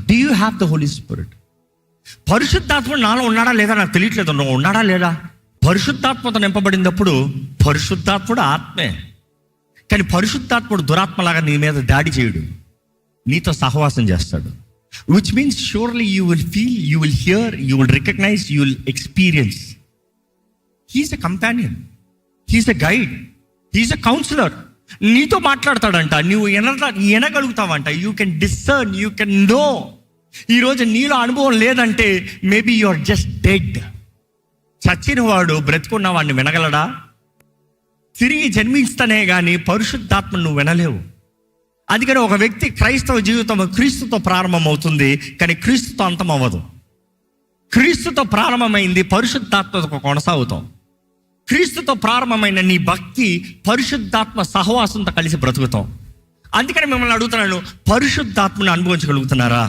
Do you have the Holy Spirit? పరిశుద్ధాత్మ నాలో ఉన్నాడా లేదా నాకు తెలియట్లేదు. నువ్వు ఉన్నాడా లేదా? పరిశుద్ధాత్మతో నింపబడినప్పుడు పరిశుద్ధాత్ముడు ఆత్మే. కానీ పరిశుద్ధాత్ముడు దురాత్మలాగా నీ మీద దాడి చేయడు, నీతో సహవాసం చేస్తాడు. Which means surely you will feel, you will hear, you will recognize, you will experience. He's a companion, he's a guide, he's a counsellor. నీతో మాట్లాడతాడంట, నువ్వు వినగలుగుతావంట. You can discern, you can know. ఈరోజు నీలో అనుభవం లేదంటే maybe you are just dead. చచ్చిన వాడు బ్రతుకున్న వాడిని వినగలడా? తిరిగి జన్మిస్తేనే కానీ పరిశుద్ధాత్మ నువ్వు వినలేవు. అందుకని ఒక వ్యక్తి క్రైస్తవ జీవితం క్రీస్తుతో ప్రారంభమవుతుంది, కానీ క్రీస్తుతో అంతం అవ్వదు. క్రీస్తుతో ప్రారంభమైంది, పరిశుద్ధాత్మతో కొనసాగుతాం. క్రీస్తుతో ప్రారంభమైన నీ భక్తి పరిశుద్ధాత్మ సహవాసంతో కలిసి బ్రతుకుతాం. అందుకని మిమ్మల్ని అడుగుతున్నాను, పరిశుద్ధాత్మను అనుభవించగలుగుతున్నారా?